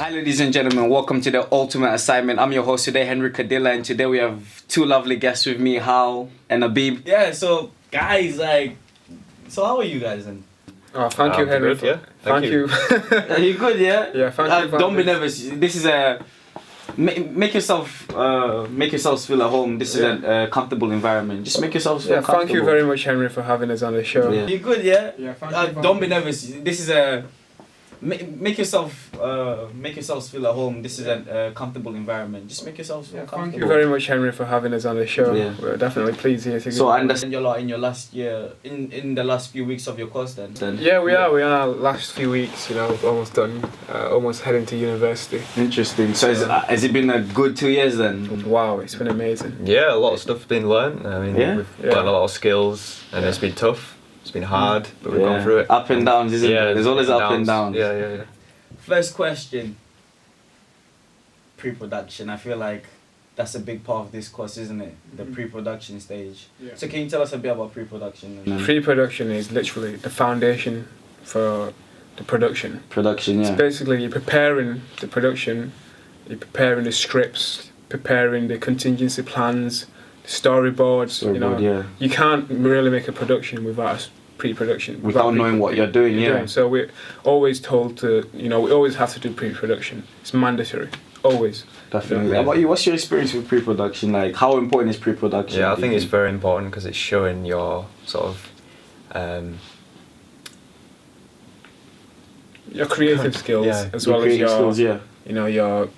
Hi ladies and gentlemen, welcome to the Ultimate Assignment. I'm your host today, Henry Cadilla, and today we have two lovely guests with me, Hal and Habib. Yeah, so guys, so how are you guys then? Oh, thank you, Henry. Good, yeah. Thank you. Are you good, yeah? Yeah, thank you. Don't be nervous. This is a... Make yourselves feel at home. This is a comfortable environment. Just make yourselves feel comfortable. Thank you very much, Henry, for having us on the show. Yeah. You good, yeah? Yeah, thank you. Don't be nervous. This is a... Make yourselves feel at home. This is a comfortable environment. Just make yourselves feel comfortable. Thank you very much, Henry, for having us on the show. Yeah. We're definitely pleased here to So I get understand You're in your last year, in the last few weeks of your course then? Yeah, we are. Last few weeks, almost done. Almost heading to university. Interesting. So has it been a good 2 years then? Wow, it's been amazing. Yeah, a lot of stuff's been learned. I mean, Yeah? we've learned a lot of skills, and it's been tough. It's been hard, but we've gone through it. Up and downs, isn't Yeah, it? There's always up and downs. Yeah. First question. Pre-production. I feel like that's a big part of this course, isn't it? The pre-production stage. Yeah. So can you tell us a bit about pre-production? Pre-production is literally the foundation for the production. Production, yeah. It's basically you're preparing the production, you're preparing the scripts, preparing the contingency plans, the storyboards. Yeah. You can't really make a production without pre-production. Without knowing what you're doing, yeah. So we're always told to, we always have to do pre-production. It's mandatory, always. Definitely. How about you? What's your experience with pre-production? Like, how important is pre-production? Yeah, I think it's very important because it's showing your sort of your creative skills, as well as your skills, yeah. Your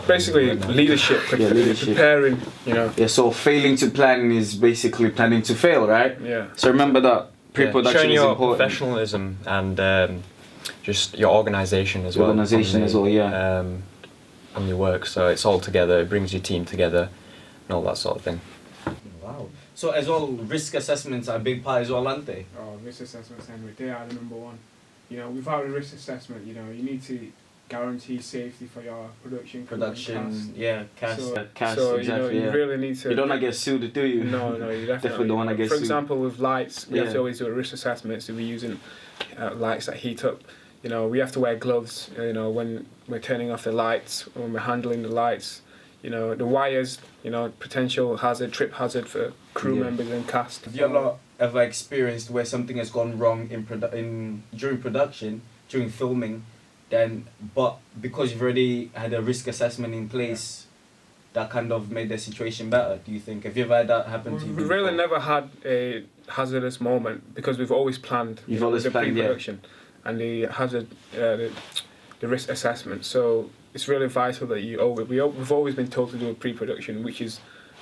basically leadership, preparing, Yeah, so failing to plan is basically planning to fail, right? Yeah. So remember that pre-production showing is your important. professionalism and just your organisation as well. Organisation as well, yeah. On your work, so it's all together. It brings your team together, and all that sort of thing. Wow. So as well, risk assessments are a big part as well, aren't they? Oh, risk assessments, Henry, they are the number one. Without a risk assessment, you need to guarantee safety for your production, cast. So exactly, you really need to. You don't want to get sued, do you? No, you definitely don't want to get sued. For sued. example, with lights, we have to always do a risk assessment. So we're using lights that heat up. We have to wear gloves. When we're turning off the lights, when we're handling the lights. The wires. Potential hazard, trip hazard for crew members and cast. Have you ever experienced where something has gone wrong during production, during filming? But because you've already had a risk assessment in place, that kind of made the situation better, do you think? Have you ever had that happen to you? We've really never had a hazardous moment because we've always planned. You've always the planned, pre-production and the hazard, the risk assessment. So it's really vital that we've always been told to do a pre-production, which is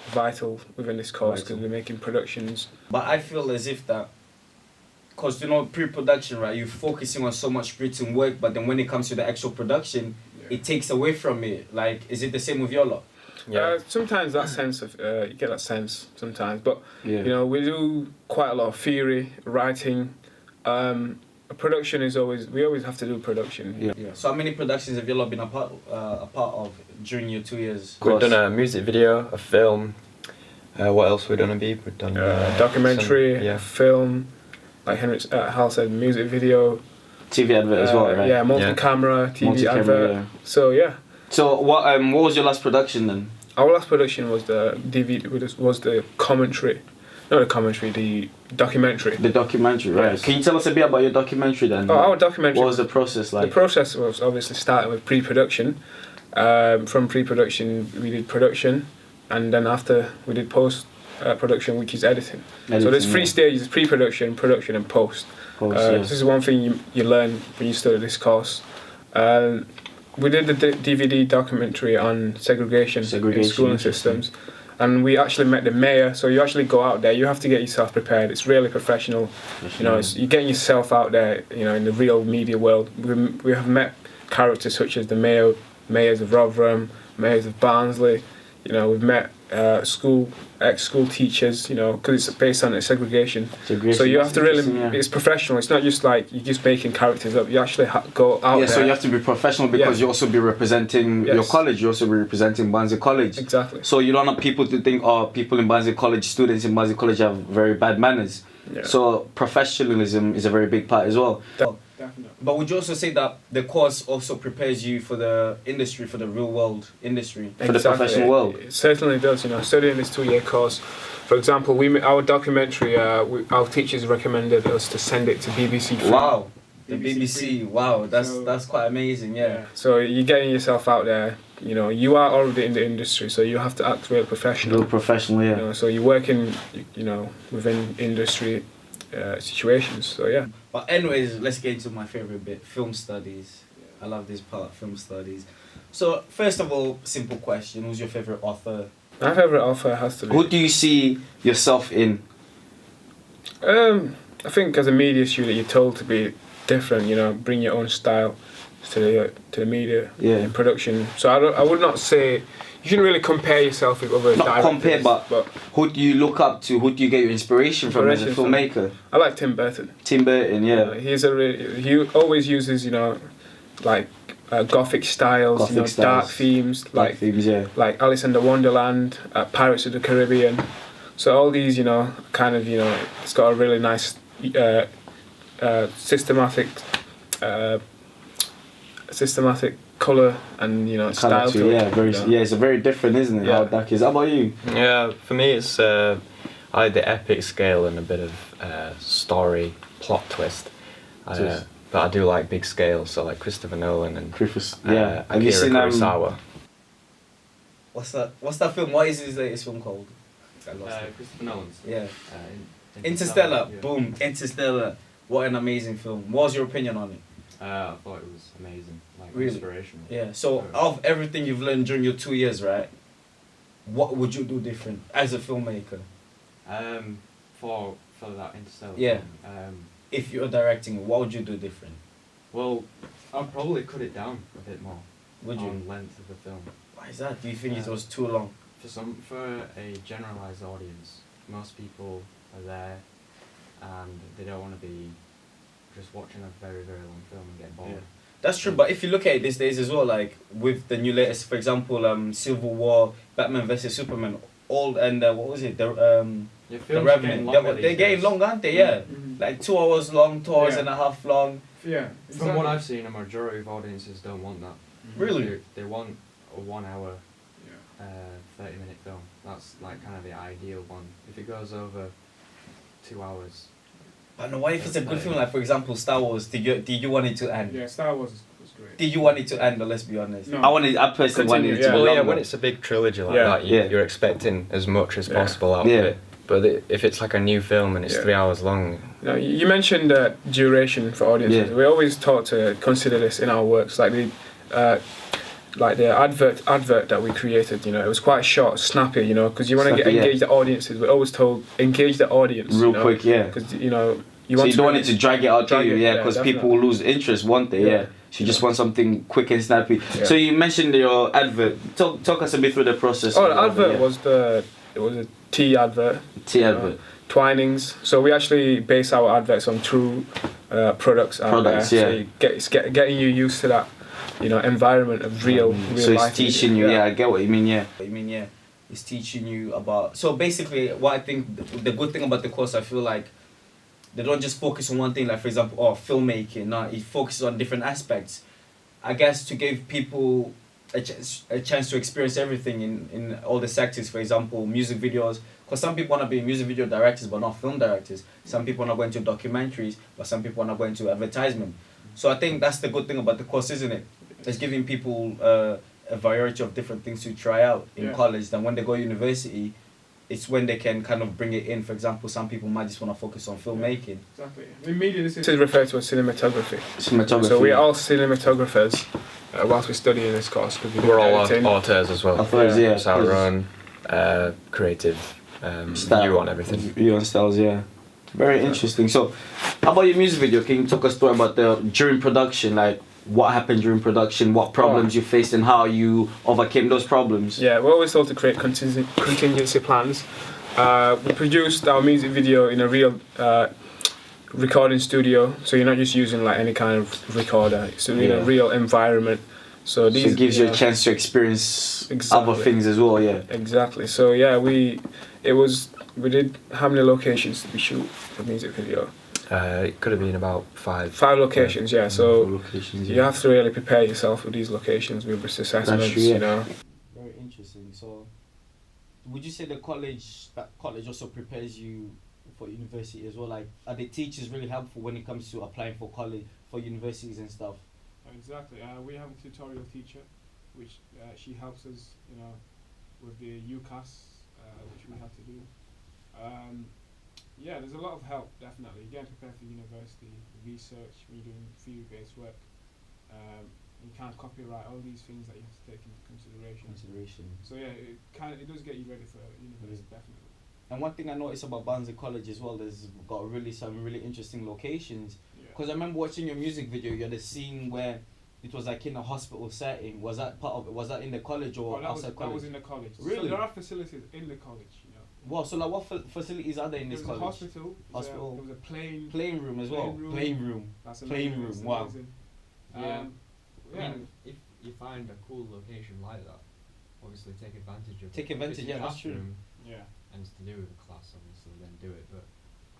vital within this course because we're making productions. But I feel as if that. Because pre-production, right, you're focusing on so much written work, but then when it comes to the actual production, it takes away from it. Like, is it the same with your lot? Yeah. Sometimes that sense of you get that sense sometimes, but we do quite a lot of theory, writing. Production is we always have to do production. Yeah. So how many productions have you lot been a part of during your 2 years? We've done a music video, a film. What else have we done, Habib? We've done documentary, a film. Like Hal said, music video, TV advert as well, right? Yeah, multi-camera, TV advert. Yeah. So yeah. So what was your last production then? Our last production was the the commentary, not the commentary, the documentary. The documentary, right? Yes. Can you tell us a bit about your documentary then? Our documentary. What was the process like? The process was obviously starting with pre-production. From pre-production, we did production, and then after we did post-production, which is editing. So there's three stages: pre-production, production, and post. This is one thing you learn when you study this course. We did the DVD documentary on segregation in schooling systems, and we actually met the mayor. So you actually go out there. You have to get yourself prepared. It's really professional. You're getting yourself out there. In the real media world. We have met characters such as the mayors of Rotherham, mayors of Barnsley. We've met ex-school teachers, because it's based on segregation. So you have to really, it's professional. It's not just like you're just making characters up. You actually go out there. Yeah, so you have to be professional because you also be representing your college. You also be representing Barnsley College. Exactly. So you don't want people to think, people in Barnsley College, students in Barnsley College have very bad manners. Yeah. So professionalism is a very big part as well. Definitely. But would you also say that the course also prepares you for the industry, for the real world industry? For the professional world. It certainly does. You know, studying this 2-year course. For example, our documentary, our teachers recommended us to send it to BBC. Wow, the BBC. Wow, that's quite amazing. Yeah. So you're getting yourself out there. You know, you are already in the industry, so you have to act real professional. Real professional, yeah. You know, so you're working, you know, within industry situations. So yeah. But anyways, let's get into my favorite bit: film studies. I love this part, film studies. So first of all, simple question: who's your favorite author? My favorite author has to be. Who do you see yourself in? I think as a media student, you're told to be different. You know, bring your own style to the media in production. So I would not say you shouldn't really compare yourself with other Not directors. compare, but who do you look up to? Who do you get your inspiration from as a filmmaker? I like Tim Burton. Tim Burton, yeah. He always uses, you know, like gothic styles, dark themes, Dark themes, yeah. like Alice in the Wonderland, Pirates of the Caribbean. So all these, you know, kind of, you know, it's got a really nice systematic colour and, you know, style to it. Yeah, very, you know? yeah, it's a very different, isn't it? Yeah. How dark is. How about you? Yeah, for me it's I like the epic scale and a bit of story plot twist. But I do like big scale, so like Christopher Nolan and yeah. Have you Akira seen Kurosawa. What's that film? What is his latest film called? I lost it. Christopher Nolan's. Yeah. Interstellar. Yeah. Boom. Interstellar. What an amazing film. What was your opinion on it? I thought it was amazing, like Really? inspirational. Yeah. So, out of everything you've learned during your 2 years, right? What would you do different as a filmmaker? For that Interstellar. Yeah. Film, If you're directing, what would you do different? well, I'd probably cut it down a bit more. Would you? On length of the film. Why is that? Do you think it was too long? For a generalised audience, most people are there and they don't want to be just watching a very, very long film and get bored. Yeah. That's true, but if you look at it these days as well, like with the new latest, for example, Civil War, Batman vs Superman, what was it? The Revenant. They're getting long, aren't they? Yeah, like 2 hours long, 2 hours and a half long. Yeah. From what I've seen, a majority of audiences don't want that. Really? They want a 1 hour, 30-minute film. That's like kind of the ideal one. If it goes over 2 hours. But no, what if it's a good film? Like for example, Star Wars. Did you want it to end? Yeah, Star Wars was great. Did you want it to end? Or let's be honest. No. I personally wanted it to be Well, yeah, longer. when it's a big trilogy like Yeah. that, you're expecting as much as possible out of Yeah. it. But if it's like a new film and it's 3 hours long, No, you mentioned duration for audiences. Yeah. We always taught to consider this in our works, like the advert that we created. You know, it was quite short, snappy. You know, because you want to engage the audiences. We're always told engage the audience real quick, yeah. Because you know you So want you don't want it to drag it out, do you? Yeah, because definitely. people will lose interest, won't they? Yeah. So you just want something quick and snappy. Yeah. So you mentioned your advert. Talk us a bit through the process. Oh, of the advert yeah. was a tea advert. Tea advert. Twinings. So we actually base our adverts on true products. Products, So yeah. it's getting you used to that, you know, environment of real So life. it's teaching you. Yeah, I get what you mean. Yeah. It's teaching you about. So basically, what I think the good thing about the course, I feel like they don't just focus on one thing. Like for example, filmmaking. No, it focuses on different aspects. I guess to give people a chance to experience everything in all the sectors. For example, music videos. Because some people want to be music video directors, but not film directors. Some people want to go into documentaries, but some people want to go into advertisement. So I think that's the good thing about the course, isn't it? It's giving people a variety of different things to try out in college. Then when they go to university, it's when they can kind of bring it in. For example, some people might just want to focus on filmmaking. Exactly. In media, this is referred to as cinematography. Cinematography. So we're all cinematographers whilst we're studying this course. Because we're all auteurs as well. Authors, yeah. It's our own creative view on everything. View on styles, yeah. Very interesting. So, how about your music video? Can you talk us through about during production, like what happened during production, what problems you faced, and how you overcame those problems? Yeah, we're always told to create contingency plans. We produced our music video in a real recording studio, so you're not just using like any kind of recorder. It's in a real environment. So it gives you a chance to experience other things as well, yeah. Exactly. So yeah, we did how many locations did we shoot for music video? It could have been about 5. 5 locations, yeah. Four So locations, you have to really prepare yourself with these locations, with risk assessments, true, yeah. you know. Very interesting. So, would you say that college also prepares you for university as well? Like, are the teachers really helpful when it comes to applying for college, for universities and stuff? Exactly. We have a tutorial teacher, which she helps us, you know, with the UCAS, which we have to do. Yeah, there's a lot of help, definitely. Getting prepared for university, research, when you're doing field-based work. You can't copyright, all these things that you have to take into consideration. So yeah, it does get you ready for university, definitely. And one thing I noticed about Barnsley College as well, there's got some really interesting locations. Because I remember watching your music video, you had a scene where it was like in a hospital setting. Was that part of it? Was that in the college or outside college? That was in the college. Really? So there are facilities in the college, you know. Wow, so like what facilities are there in this college? There was a hospital. There was a playing room as well. Playing room. That's playing amazing. room. That's Wow. amazing. Yeah. Yeah. I mean, if you find a cool location like that, obviously take advantage of it. Take advantage, If it's a yeah, that's true. classroom Yeah. And it's to do with the class, obviously, then do it. But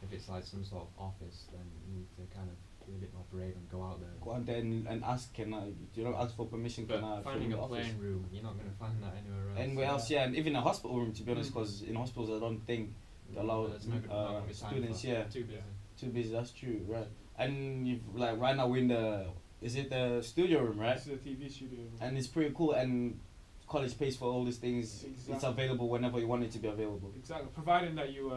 if it's like some sort of office, then you need to kind of be a bit more brave and go out there. Go out there and ask, ask for permission, But can I finding film a the office? playing room, you're not going to find that anywhere else. Anywhere else, yeah, and even a hospital room, to be honest, because in hospitals I don't think they allow There's not gonna be time students, for yeah, Too busy. too busy, that's true, right. And you've, like, right now we're in is it the studio room, right? This is a TV studio. And it's pretty cool, and college pays for all these things. Exactly. It's available whenever you want it to be available. Exactly, providing that you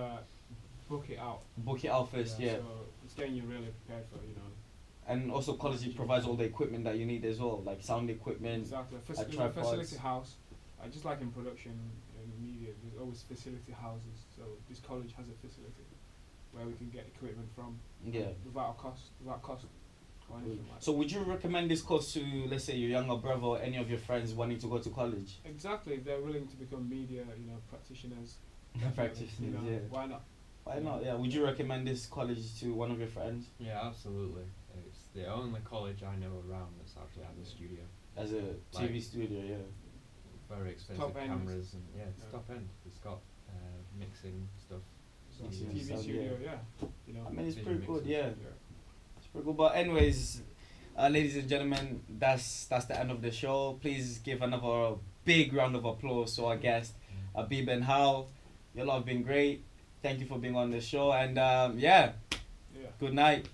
book it out. Book it out first, yeah. So it's getting you really prepared for, you know. And also college provides all the equipment that you need as well, like sound equipment. Exactly. a There's a tripods. facility house. Just like in production, in media, there's always facility houses. So this college has a facility where we can get equipment from. Yeah. Without cost. Or anything like So would you recommend this course to, let's say, your younger brother or any of your friends wanting to go to college? Exactly. If they're willing to become media, practitioners. Practitioners, you know, yeah. Why not? Why not? Yeah. Would you recommend this college to one of your friends Yeah, absolutely. It's the only college I know around that's actually has a studio. as a TV studio? Yeah. Very expensive Top end. cameras and it's Yeah. top end. It's got mixing stuff. Mixing TV stuff, studio, yeah. You know. I mean, it's Video pretty good. mixers. Yeah. It's pretty good. But anyways, ladies and gentlemen, that's the end of the show. Please give another big round of applause to our guest, Habib and Hal. You all have been great. Thank you for being on the show, and Yeah. good night.